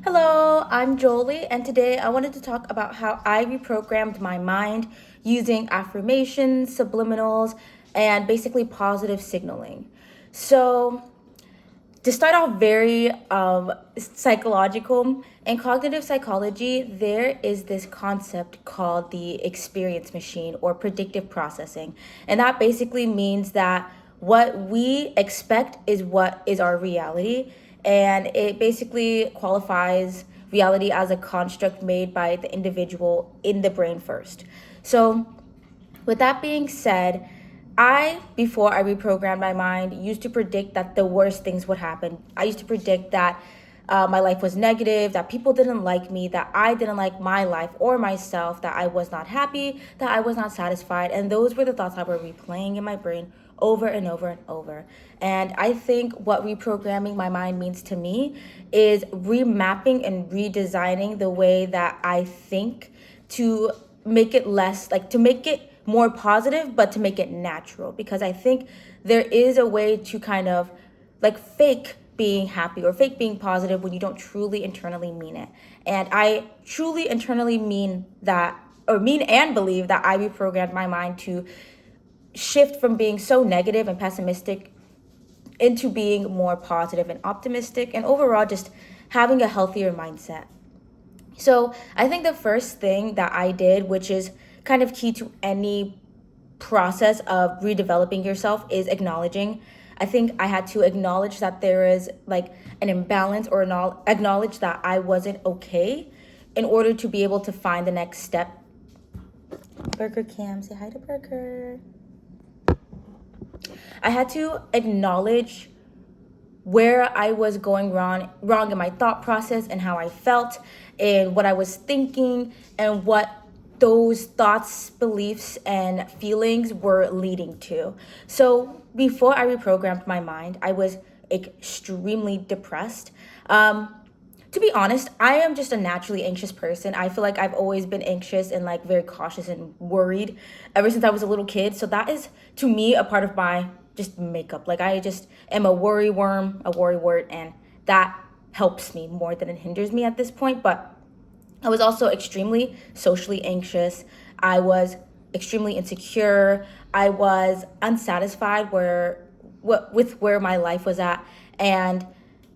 Hello, I'm Jolie, and today I wanted to talk about how I reprogrammed my mind using affirmations, subliminals, and basically positive signaling. So, to start off very psychological, in cognitive psychology, there is this concept called the experience machine or predictive processing. And that basically means that what we expect is what is our reality. And it basically qualifies reality as a construct made by the individual in the brain first. So, with that being said, before I reprogrammed my mind, used to predict that the worst things would happen. I used to predict that my life was negative, that people didn't like me, that I didn't like my life or myself, that I was not happy, that I was not satisfied. And those were the thoughts that were replaying in my brain over and over and over. And I think what reprogramming my mind means to me is remapping and redesigning the way that I think to make it to make it more positive, but to make it natural. Because I think there is a way to kind of like fake being happy or fake being positive when you don't truly internally mean it. And I truly internally mean that, or mean and believe that I reprogrammed my mind to shift from being so negative and pessimistic into being more positive and optimistic, and overall just having a healthier mindset. So I think the first thing that I did, which is kind of key to any process of redeveloping yourself, is acknowledging. I think I had to acknowledge that there is like an imbalance, or acknowledge that I wasn't okay in order to be able to find the next step. Burger Cam, say hi to Burger. I had to acknowledge where I was going wrong in my thought process and how I felt and what I was thinking and what those thoughts, beliefs, and feelings were leading to. So before I reprogrammed my mind, I was extremely depressed. To be honest, I am just a naturally anxious person. I feel like I've always been anxious and like very cautious and worried ever since I was a little kid. So that is to me a part of my just makeup. Like I just am a worry worm, a worry wart, and that helps me more than it hinders me at this point. But I was also extremely socially anxious. I was extremely insecure. I was unsatisfied with where my life was at, and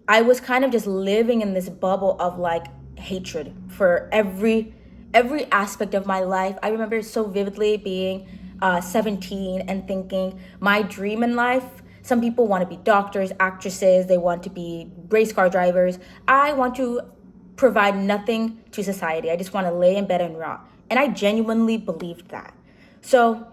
I was kind of just living in this bubble of like hatred for every aspect of my life. I remember so vividly being 17 and thinking my dream in life. Some people want to be doctors, actresses, they want to be race car drivers. I want to provide nothing to society. I just want to lay in bed and rot. And I genuinely believed that. So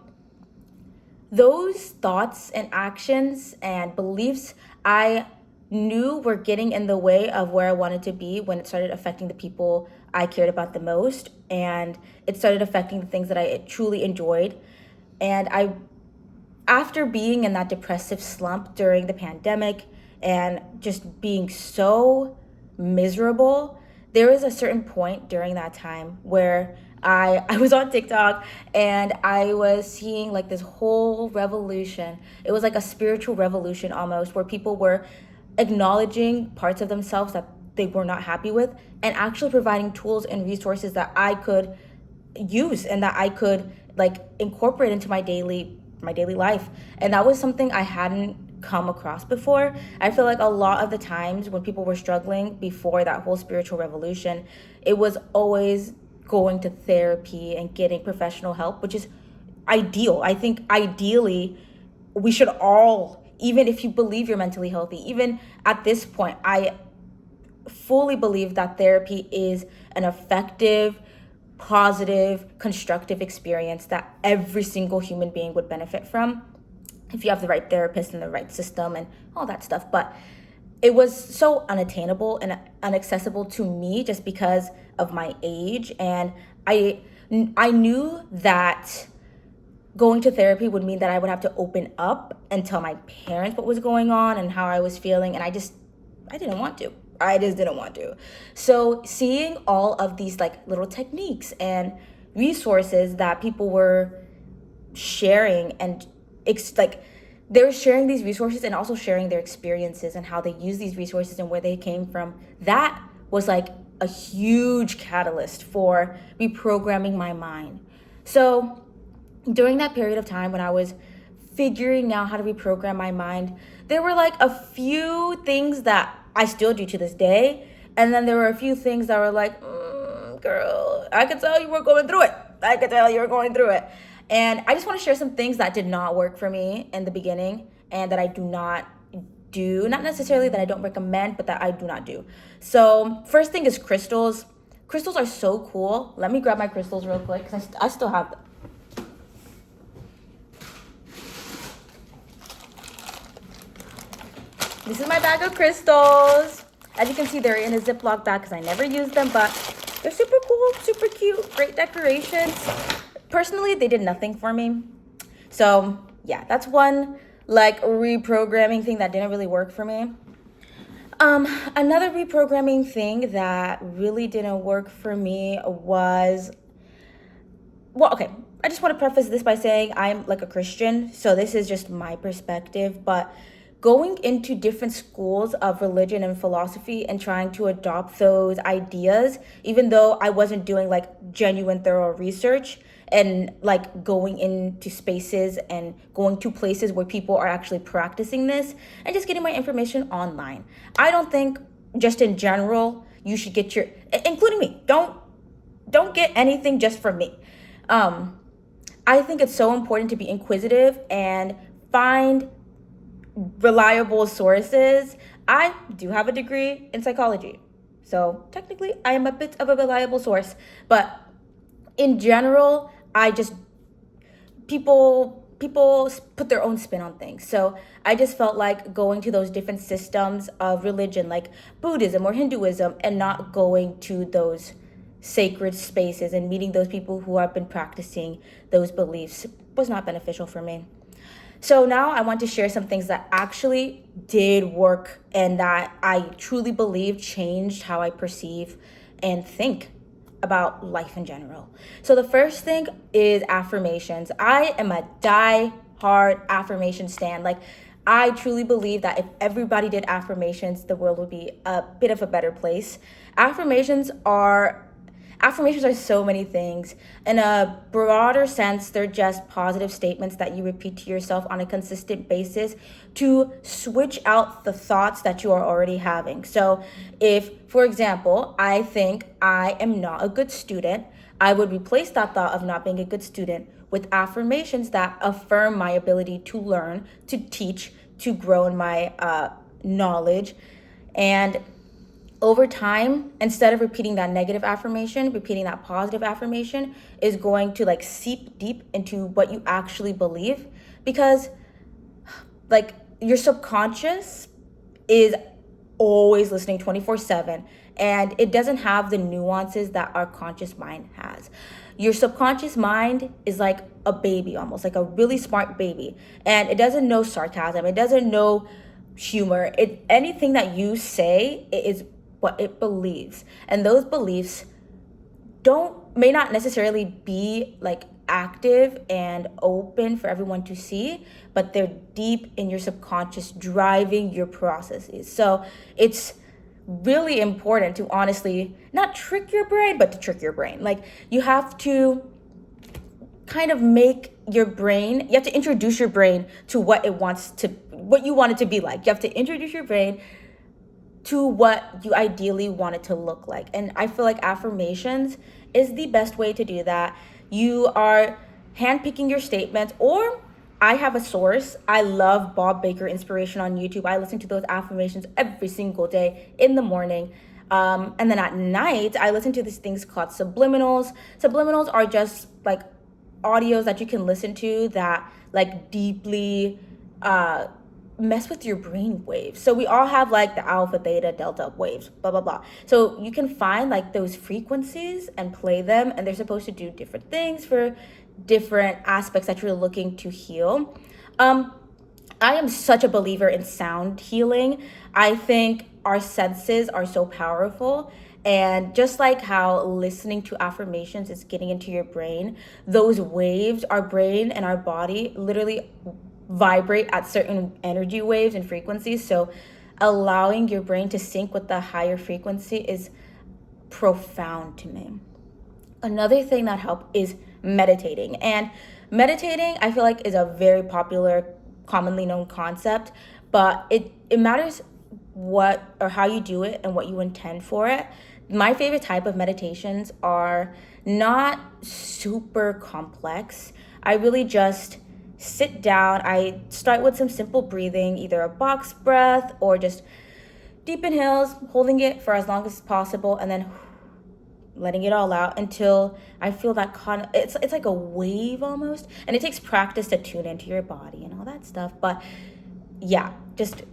those thoughts and actions and beliefs I knew were getting in the way of where I wanted to be when it started affecting the people I cared about the most. And it started affecting the things that I truly enjoyed. And after being in that depressive slump during the pandemic and just being so miserable, there was a certain point during that time where I was on TikTok and I was seeing like this whole revolution. It was like a spiritual revolution almost, where people were acknowledging parts of themselves that they were not happy with and actually providing tools and resources that I could use and that I could like incorporate into my daily life. And that was something I hadn't come across before. I feel like a lot of the times when people were struggling before that whole spiritual revolution, it was always going to therapy and getting professional help, which is ideal. I think ideally we should all, even if you believe you're mentally healthy, even at this point, I fully believe that therapy is an effective, positive, constructive experience that every single human being would benefit from if you have the right therapist and the right system and all that stuff. But it was so unattainable and inaccessible to me just because of my age. And I knew that going to therapy would mean that I would have to open up and tell my parents what was going on and how I was feeling. And I didn't want to. I just didn't want to. So seeing all of these like little techniques and resources that people were sharing and they're sharing these resources and also sharing their experiences and how they use these resources and where they came from, that was like a huge catalyst for reprogramming my mind. So during that period of time when I was figuring out how to reprogram my mind, there were like a few things that I still do to this day. And then there were a few things that were like, girl, I could tell you were going through it. I could tell you were going through it. And I just want to share some things that did not work for me in the beginning and that I do not do. Not necessarily that I don't recommend, but that I do not do. So first thing is crystals. Crystals are so cool. Let me grab my crystals real quick because I still have them. This is my bag of crystals. As you can see, they're in a Ziploc bag because I never use them, but they're super cool, super cute, great decorations. Personally, they did nothing for me. So yeah, that's one like reprogramming thing that didn't really work for me. Another reprogramming thing that really didn't work for me was, well, okay, I just want to preface this by saying I'm like a Christian, so this is just my perspective, but going into different schools of religion and philosophy and trying to adopt those ideas, even though I wasn't doing like genuine thorough research and like going into spaces and going to places where people are actually practicing this and just getting my information online. I don't think just in general you should get your, including me, don't get anything just from me. I think it's so important to be inquisitive and find reliable sources. I do have a degree in psychology, so technically I am a bit of a reliable source, but in general, people put their own spin on things. So I just felt like going to those different systems of religion like Buddhism or Hinduism and not going to those sacred spaces and meeting those people who have been practicing those beliefs was not beneficial for me. So now I want to share some things that actually did work and that I truly believe changed how I perceive and think about life in general. So the first thing is affirmations. I am a die-hard affirmation stan. Like, I truly believe that if everybody did affirmations, the world would be a bit of a better place. Affirmations are so many things. In a broader sense, they're just positive statements that you repeat to yourself on a consistent basis to switch out the thoughts that you are already having. So if, for example, I think I am not a good student, I would replace that thought of not being a good student with affirmations that affirm my ability to learn, to teach, to grow in my knowledge. And over time, instead of repeating that negative affirmation, repeating that positive affirmation is going to like seep deep into what you actually believe, because like your subconscious is always listening 24/7 and it doesn't have the nuances that our conscious mind has. Your subconscious mind is like a baby, almost like a really smart baby, and it doesn't know sarcasm, it doesn't know humor. Anything that you say is what it believes, and those beliefs may not necessarily be like active and open for everyone to see, but they're deep in your subconscious, driving your processes. So it's really important to honestly not trick your brain, but to trick your brain. Like, you have to kind of make your brain, you have to introduce your brain to what you want it to be like. You have to introduce your brain to what you ideally want it to look like. And I feel like affirmations is the best way to do that. You are handpicking your statements, or I have a source. I love Bob Baker Inspiration on YouTube. I listen to those affirmations every single day in the morning. And then at night, I listen to these things called subliminals. Subliminals are just like audios that you can listen to that like deeply mess with your brain waves. So we all have like the alpha, theta, delta waves, blah, blah, blah. So you can find like those frequencies and play them, and they're supposed to do different things for different aspects that you're looking to heal. I am such a believer in sound healing. I think our senses are so powerful. And just like how listening to affirmations is getting into your brain, those waves, our brain and our body literally vibrate at certain energy waves and frequencies. So allowing your brain to sync with the higher frequency is profound to me. Another thing that helped is meditating. And meditating, I feel like, is a very popular, commonly known concept, but it matters what or how you do it and what you intend for it. My favorite type of meditations are not super complex. I really just sit down. I start with some simple breathing, either a box breath or just deep inhales, holding it for as long as possible, and then letting it all out until I feel that it's like a wave almost. And it takes practice to tune into your body and all that stuff. But yeah, just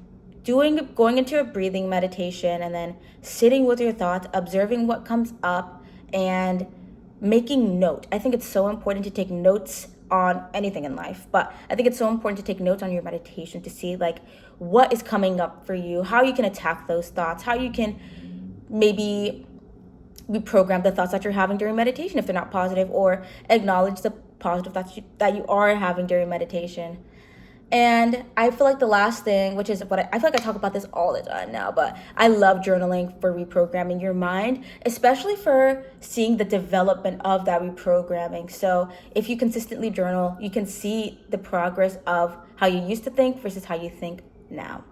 going into a breathing meditation and then sitting with your thoughts, observing what comes up, and making note. I think it's so important to take notes on anything in life, but I think it's so important to take notes on your meditation to see like what is coming up for you, how you can attack those thoughts, how you can maybe reprogram the thoughts that you're having during meditation if they're not positive, or acknowledge the positive thoughts that you are having during meditation. And I feel like the last thing, which is what I feel like I talk about this all the time now, but I love journaling for reprogramming your mind, especially for seeing the development of that reprogramming. So if you consistently journal, you can see the progress of how you used to think versus how you think now.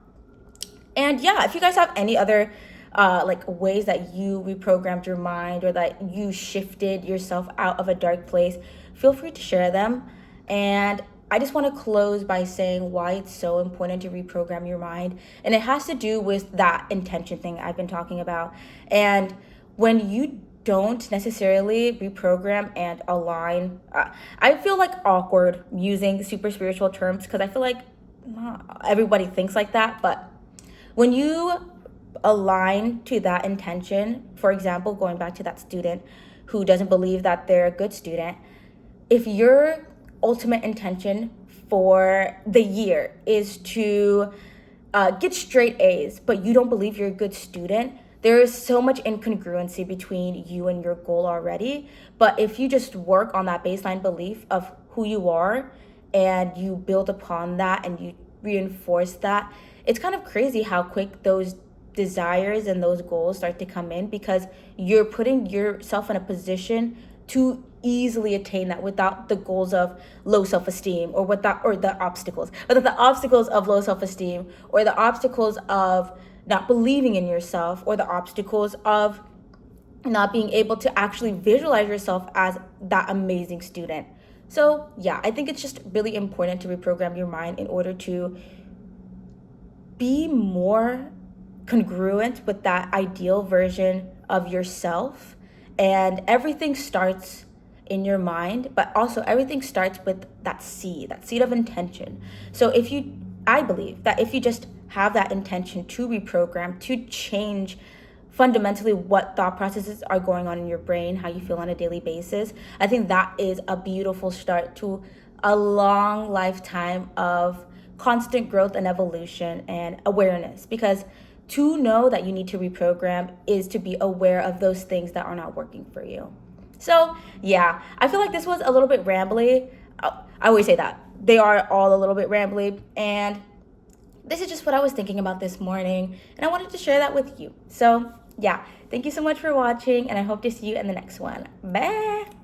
And yeah, if you guys have any other like ways that you reprogrammed your mind or that you shifted yourself out of a dark place, feel free to share them. And I just want to close by saying why it's so important to reprogram your mind. And it has to do with that intention thing I've been talking about. And when you don't necessarily reprogram and align, I feel like awkward using super spiritual terms because I feel like not everybody thinks like that. But when you align to that intention, for example, going back to that student who doesn't believe that they're a good student, if your ultimate intention for the year is to get straight A's, but you don't believe you're a good student, there is so much incongruency between you and your goal already. But if you just work on that baseline belief of who you are and you build upon that and you reinforce that, it's kind of crazy how quick those desires and those goals start to come in because you're putting yourself in a position to easily attain that without the goals of low self-esteem or the obstacles of low self-esteem or the obstacles of not believing in yourself or the obstacles of not being able to actually visualize yourself as that amazing student. So yeah, I think it's just really important to reprogram your mind in order to be more congruent with that ideal version of yourself. And everything starts in your mind, but also everything starts with that seed of intention. So I believe that if you just have that intention to reprogram, to change fundamentally what thought processes are going on in your brain, how you feel on a daily basis, I think that is a beautiful start to a long lifetime of constant growth and evolution and awareness. Because to know that you need to reprogram is to be aware of those things that are not working for you. So yeah, I feel like this was a little bit rambly. I always say that. They are all a little bit rambly. And this is just what I was thinking about this morning. And I wanted to share that with you. So yeah, thank you so much for watching. And I hope to see you in the next one. Bye.